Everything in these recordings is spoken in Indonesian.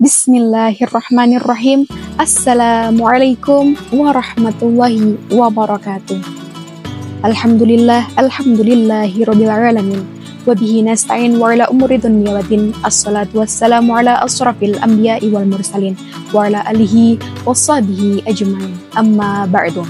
Bismillahirrahmanirrahim. Assalamualaikum warahmatullahi wabarakatuh. Alhamdulillahirabbil alamin. Wa bihi nasta'in wa ala umuri dunya waddin. Assalatu wassalamu ala asrafil anbiya'i wal mursalin wa ala alihi washabihi ajmain. Amma ba'du.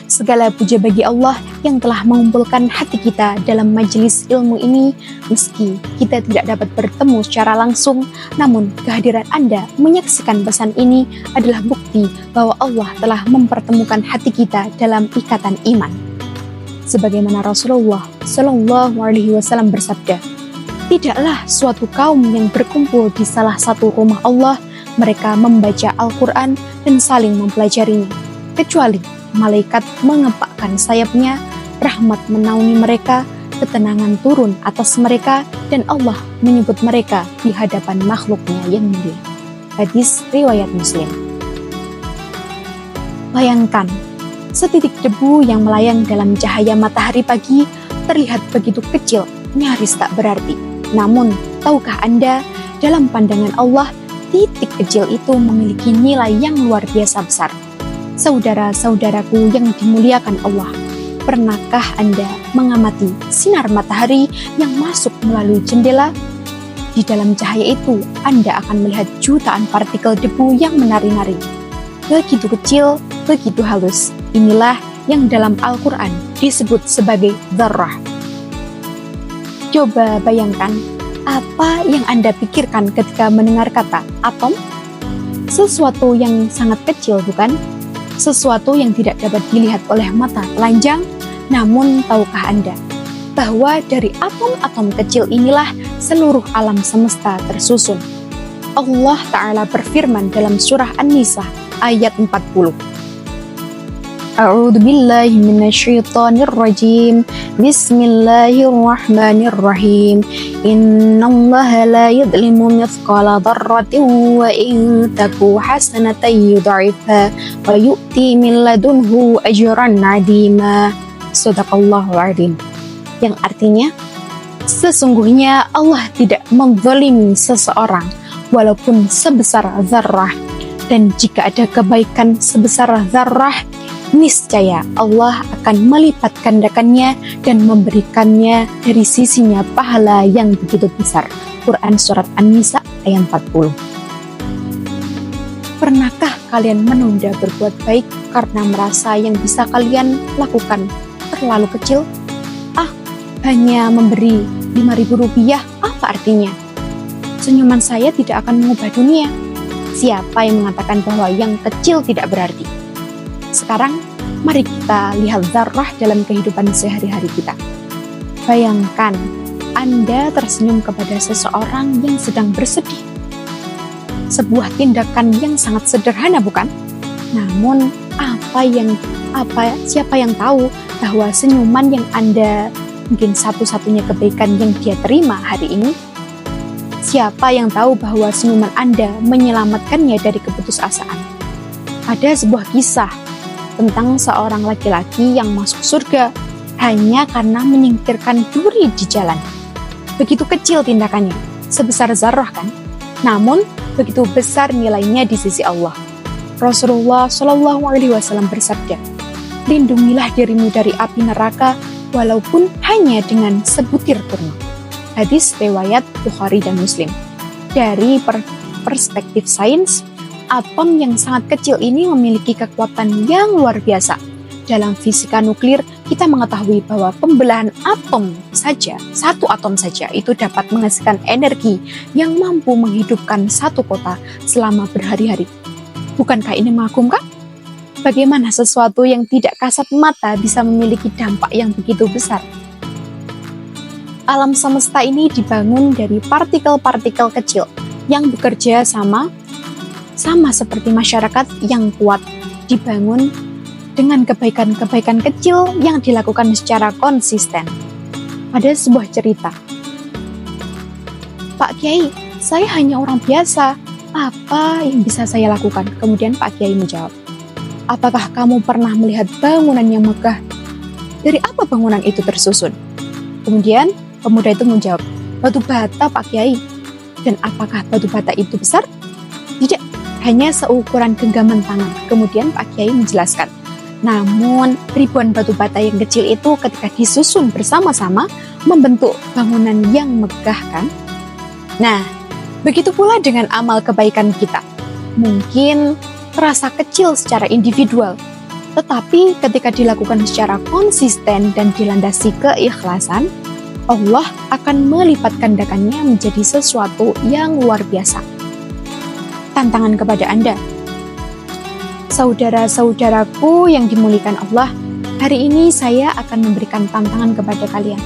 Segala puja bagi Allah yang telah mengumpulkan hati kita dalam majelis ilmu ini. Meski kita tidak dapat bertemu secara langsung, namun kehadiran Anda menyaksikan pesan ini adalah bukti bahwa Allah telah mempertemukan hati kita dalam ikatan iman. Sebagaimana Rasulullah Shallallahu Alaihi Wasallam bersabda, tidaklah suatu kaum yang berkumpul di salah satu rumah Allah, mereka membaca Al-Quran dan saling mempelajarinya, kecuali malaikat mengepakkan sayapnya, rahmat menaungi mereka, ketenangan turun atas mereka, dan Allah menyebut mereka di hadapan makhluknya yang mulia. Hadis riwayat Muslim. Bayangkan, setitik debu yang melayang dalam cahaya matahari pagi terlihat begitu kecil, nyaris tak berarti. Namun, tahukah Anda, dalam pandangan Allah, titik kecil itu memiliki nilai yang luar biasa besar. Saudara-saudaraku yang dimuliakan Allah, pernahkah Anda mengamati sinar matahari yang masuk melalui jendela? Di dalam cahaya itu, Anda akan melihat jutaan partikel debu yang menari-nari. Begitu kecil, begitu halus. Inilah yang dalam Al-Quran disebut sebagai dzarrah. Coba bayangkan, apa yang Anda pikirkan ketika mendengar kata atom? Sesuatu yang sangat kecil, bukan? Sesuatu yang tidak dapat dilihat oleh mata telanjang. Namun tahukah Anda bahwa dari atom-atom kecil inilah seluruh alam semesta tersusun? Allah Ta'ala berfirman dalam surah An-Nisa ayat 40. A'udzu billahi minasyaitonir rajim. Bismillahirrahmanirrahim. Innallaha la yadhlimu mithqala dzarratin wa in taku hasanatan yudha'ifha wa yu'ti min ladunhu ajran 'azima. Shadaqallahul 'adzim. Yang artinya, sesungguhnya Allah tidak menzalimi seseorang walaupun sebesar zarrah, dan jika ada kebaikan sebesar zarrah, niscaya Allah akan melipat gandakannya dan memberikannya dari sisinya pahala yang begitu besar. Quran Surat An-Nisa ayat 40. Pernahkah kalian menunda berbuat baik karena merasa yang bisa kalian lakukan terlalu kecil? Hanya memberi Rp5.000, apa artinya? Senyuman saya tidak akan mengubah dunia. Siapa yang mengatakan bahwa yang kecil tidak berarti? Sekarang, mari kita lihat dzarrah dalam kehidupan sehari-hari kita. Bayangkan, Anda tersenyum kepada seseorang yang sedang bersedih. Sebuah tindakan yang sangat sederhana, bukan? Namun, siapa yang tahu bahwa senyuman yang Anda mungkin satu-satunya kebaikan yang dia terima hari ini? Siapa yang tahu bahwa senyuman Anda menyelamatkannya dari keputusasaan? Ada sebuah kisah tentang seorang laki-laki yang masuk surga hanya karena menyingkirkan duri di jalan. Begitu kecil tindakannya, sebesar zarrah kan? Namun, begitu besar nilainya di sisi Allah. Rasulullah Shallallahu Alaihi Wasallam bersabda, lindungilah dirimu dari api neraka walaupun hanya dengan sebutir kurma. Hadis riwayat Bukhari dan Muslim. Dari perspektif sains, atom yang sangat kecil ini memiliki kekuatan yang luar biasa. Dalam fisika nuklir, kita mengetahui bahwa pembelahan atom saja, satu atom saja, itu dapat menghasilkan energi yang mampu menghidupkan satu kota selama berhari-hari. Bukankah ini mengagumkan? Bagaimana sesuatu yang tidak kasat mata bisa memiliki dampak yang begitu besar? Alam semesta ini dibangun dari partikel-partikel kecil yang bekerja sama seperti masyarakat yang kuat, dibangun dengan kebaikan-kebaikan kecil yang dilakukan secara konsisten. Ada sebuah cerita. Pak Kiai, saya hanya orang biasa. Apa yang bisa saya lakukan? Kemudian Pak Kiai menjawab, apakah kamu pernah melihat bangunan yang megah? Dari apa bangunan itu tersusun? Kemudian pemuda itu menjawab, batu bata Pak Kiai. Dan apakah batu bata itu besar? Tidak hanya seukuran genggaman tangan. Kemudian Pak Kiai menjelaskan, namun ribuan batu bata yang kecil itu ketika disusun bersama-sama membentuk bangunan yang megah kan? Nah, begitu pula dengan amal kebaikan kita. Mungkin terasa kecil secara individual, tetapi ketika dilakukan secara konsisten dan dilandasi keikhlasan, Allah akan melipat gandakannya menjadi sesuatu yang luar biasa. Tantangan kepada Anda, saudara-saudaraku yang dimuliakan Allah, hari ini saya akan memberikan tantangan kepada kalian.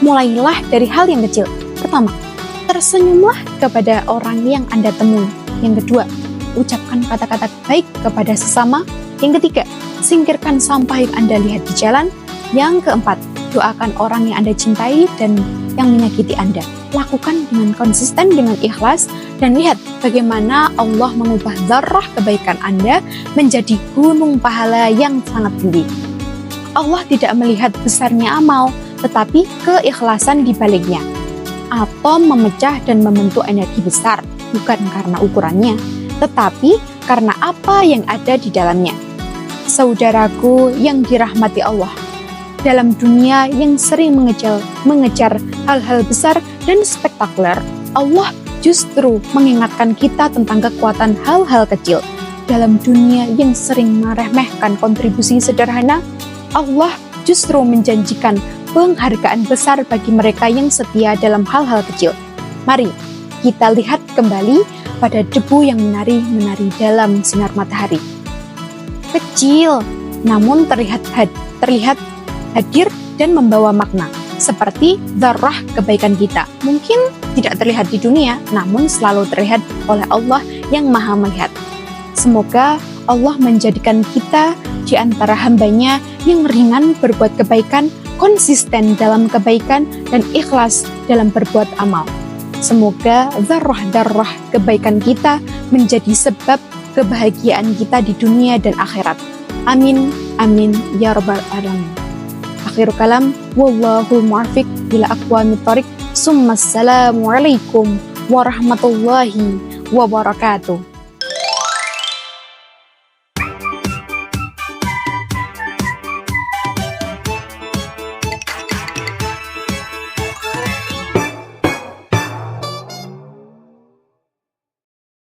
Mulailah dari hal yang kecil. Pertama, tersenyumlah kepada orang yang Anda temui. Yang kedua, ucapkan kata-kata baik kepada sesama. Yang ketiga, singkirkan sampah yang Anda lihat di jalan. Yang keempat, doakan orang yang Anda cintai dan yang menyakiti Anda. Lakukan dengan konsisten, dengan ikhlas, dan lihat bagaimana Allah mengubah zarah kebaikan Anda menjadi gunung pahala yang sangat tinggi. Allah tidak melihat besarnya amal, tetapi keikhlasan di baliknya. Atom memecah dan membentuk energi besar, bukan karena ukurannya, tetapi karena apa yang ada di dalamnya. Saudaraku yang dirahmati Allah, dalam dunia yang sering mengejar hal-hal besar dan spektakuler, Allah justru mengingatkan kita tentang kekuatan hal-hal kecil. Dalam dunia yang sering meremehkan kontribusi sederhana, Allah justru menjanjikan penghargaan besar bagi mereka yang setia dalam hal-hal kecil. Mari kita lihat kembali pada debu yang menari-menari dalam sinar matahari. Kecil, namun terlihat hadir dan membawa makna, seperti zarah kebaikan kita. Mungkin tidak terlihat di dunia, namun selalu terlihat oleh Allah yang Maha Melihat. Semoga Allah menjadikan kita di antara hamba-Nya yang ringan berbuat kebaikan, konsisten dalam kebaikan, dan ikhlas dalam berbuat amal. Semoga zarah-zarah kebaikan kita menjadi sebab kebahagiaan kita di dunia dan akhirat. Amin, amin, ya rabbal alamin. Akhir kalam, wallahu muwaffiq ila aqwamit thoriq. Assalamualaikum warahmatullahi wabarakatuh.